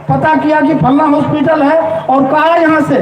पता किया कि फलना हॉस्पिटल है और कहा यहाँ से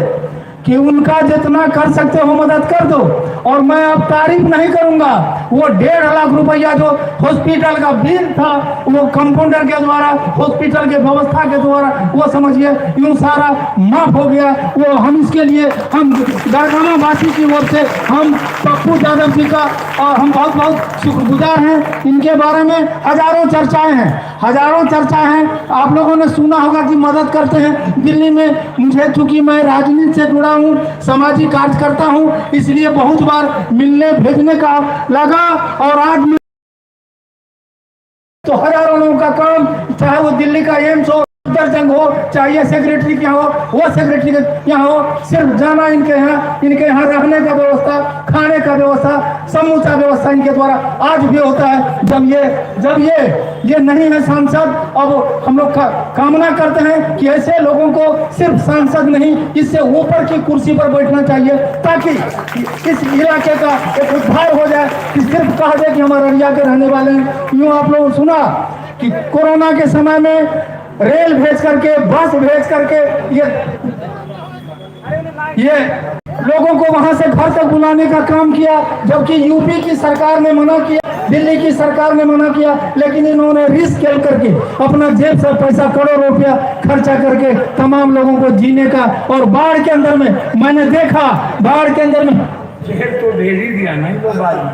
कि उनका जितना कर सकते हो मदद कर दो। और मैं अब तारीफ नहीं करूंगा, वो 1.5 लाख रुपया जो हॉस्पिटल का बिल था वो कंपाउंडर के द्वारा, हॉस्पिटल के व्यवस्था के द्वारा, वो समझिए यूं सारा माफ हो गया। वो हम इसके लिए हम दरगामा वासी की ओर से हम पप्पू यादव जी का हम बहुत बहुत शुक्रगुजार हैं। इनके बारे में हजारों चर्चाएं हैं, हजारों चर्चाएं हैं। आप लोगों ने सुना होगा कि मदद करते हैं दिल्ली में। मुझे चूंकि मैं राजनीति से जुड़ा हूँ, सामाजिक कार्य करता हूँ, इसलिए बहुत बार मिलने भेजने का लगा। और आज तो हजारों लोगों का काम, चाहे वो दिल्ली का एम्स हो, जंग हो, चाहे सेक्रेटरी के यहाँ हो, वो सेक्रेटरी के यहाँ हो, सिर्फ जाना इनके यहाँ रहने का व्यवस्था, खाने का व्यवस्था, समूचा व्यवस्था इनके द्वारा आज भी होता है। जब ये नहीं है सांसद, अब हम लोग कामना करते हैं कि ऐसे लोगों को सिर्फ सांसद नहीं, इससे ऊपर की कुर्सी पर बैठना चाहिए, ताकि इस इलाके का एक उद्धार हो जाए। कि सिर्फ कह दे कि हम अररिया के रहने वाले हैं। यूँ आप लोगों ने सुना कि कोरोना के समय में रेल भेज करके, बस भेज करके ये लोगों को वहां से घर तक बुलाने का काम किया, जबकि यूपी की सरकार ने मना किया, दिल्ली की सरकार ने मना किया, लेकिन इन्होंने रिस्क खेल करके अपना जेब से पैसा करोड़ों रुपया खर्चा करके तमाम लोगों को जीने का। और बाढ़ के अंदर में मैंने देखा, बाढ़ के अंदर में चेक तो भेज ही दिया नहीं, तो बाद में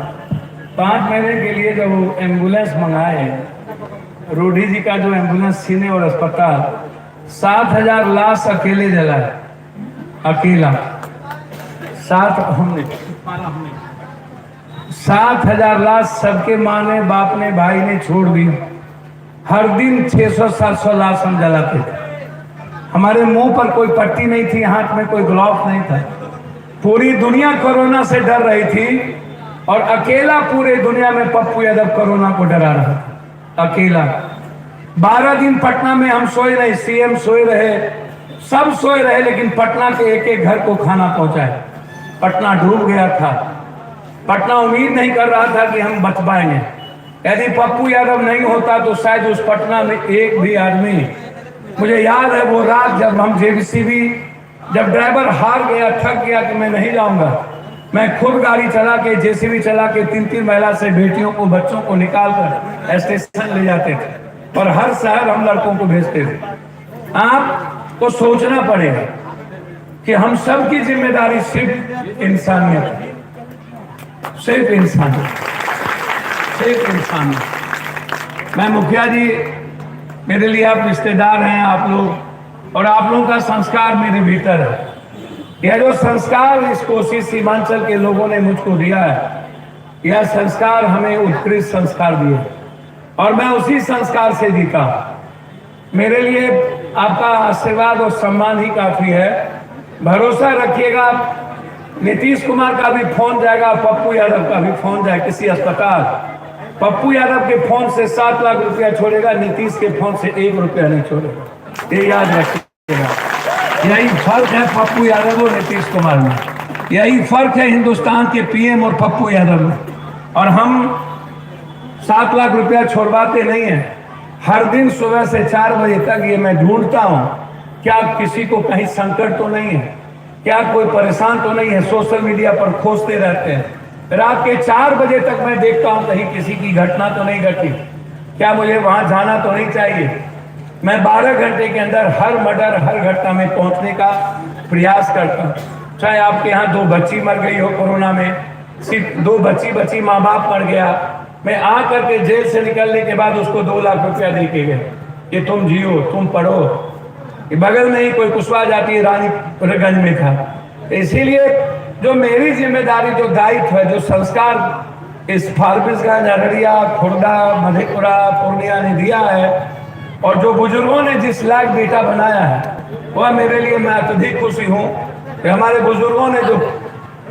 5 महीने के लिए जब वो एम्बुलेंस मंगाए, रोडी जी का जो एम्बुलेंस सीने और अस्पताल, 7,000 लाश अकेले जलाए, अकेला 7,000 लाश सबके माँ ने, बाप ने, भाई ने छोड़ दी। हर दिन 600-700 लाश हम जलाते थे। हमारे मुंह पर कोई पट्टी नहीं थी, हाथ में कोई ग्लव्स नहीं था। पूरी दुनिया कोरोना से डर रही थी और अकेला पूरे दुनिया में पप्पू यादव कोरोना को डरा रहा था, अकेला। 12 दिन पटना में हम सोए रहे, सीएम सोए रहे, सब सोए रहे, लेकिन पटना के एक एक घर को खाना पहुंचाए। पटना डूब गया था। पटना उम्मीद नहीं कर रहा था कि हम बच पाएंगे। यदि पप्पू यादव नहीं होता तो शायद उस पटना में एक भी आदमी, मुझे याद है वो रात जब हम जेसीबी, जब ड्राइवर हार गया, थक गया कि मैं नहीं जाऊंगा, मैं खुद गाड़ी चला के, जेसीबी चला के 3-3 महिला से बेटियों को, बच्चों को निकाल कर स्टेशन ले जाते थे और हर शहर हम लड़कों को भेजते थे। आपको सोचना पड़ेगा कि हम सब की जिम्मेदारी सिर्फ इंसानियत है, सिर्फ इंसानियत, सिर्फ इंसानियत। मैं मुखिया जी, मेरे लिए आप रिश्तेदार हैं, आप लोग, और आप लोगों का संस्कार मेरे भीतर है। यह जो संस्कार इस कोसी सीमांचल के लोगों ने मुझको दिया है, यह संस्कार हमें उत्कृष्ट संस्कार दिए और मैं उसी संस्कार से जीता। मेरे लिए आपका आशीर्वाद और सम्मान ही काफी है। भरोसा रखिएगा, नीतीश कुमार का भी फोन जाएगा, पप्पू यादव का भी फोन जाए किसी अस्पताल, पप्पू यादव के फोन से 7 लाख रुपया छोड़ेगा, नीतीश के फोन से 1 रुपया नहीं छोड़ेगा। ये याद रखिएगा। यही फर्क है पप्पू यादव और नीतीश कुमार में, यही फर्क है हिंदुस्तान के पीएम और पप्पू यादव में। और हम 7 लाख रुपया छोड़वाते नहीं हैं। हर दिन सुबह से 4 बजे तक ये मैं ढूंढता हूँ, क्या किसी को कहीं संकट तो नहीं है, क्या कोई परेशान तो नहीं है। सोशल मीडिया पर खोजते रहते हैं। रात के 4 बजे तक मैं देखता हूँ कहीं किसी की घटना तो नहीं घटी, क्या मुझे वहां जाना तो नहीं चाहिए। मैं 12 घंटे के अंदर हर मर्डर, हर घटना में पहुंचने का प्रयास करता हूँ। चाहे आपके यहाँ 2 बच्ची मर गई हो कोरोना में, सिर्फ 2 बच्ची माँ बाप मर गया, मैं आ करके जेल से निकलने के बाद उसको 2 लाख रुपया दे के गए कि तुम जियो, तुम पढ़ो। बगल में ही कोई कुशवाहा जाती है, रानीगंज में था। इसीलिए जो मेरी जिम्मेदारी, जो दायित्व है, जो संस्कार इस फारबिसगंज, अररिया, खुर्दा, मधेपुरा, पूर्णिया ने दिया है और जो बुजुर्गों ने जिस लायक बेटा बनाया है, वह मेरे लिए, मैं अत्यधिक खुशी हूँ कि हमारे बुजुर्गों ने जो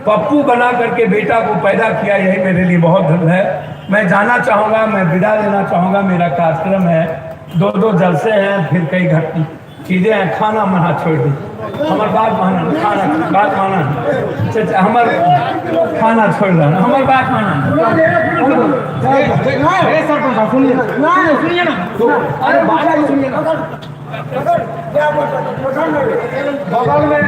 पप्पू बना करके बेटा को पैदा किया, यही मेरे लिए बहुत धन है। मैं जाना चाहूँगा, मैं विदा लेना चाहूँगा। मेरा कार्यक्रम है, 2 जलसे हैं, फिर कई चीज़ें हैं, खाना मना छोड़ दी। हमार बात माना, खाना बात माना, चाचा हमार खाना छोड़ रहा, हमार बात माना। सरपंच साहब सुनिए ना, अरे बात सुनिए ना, बगल में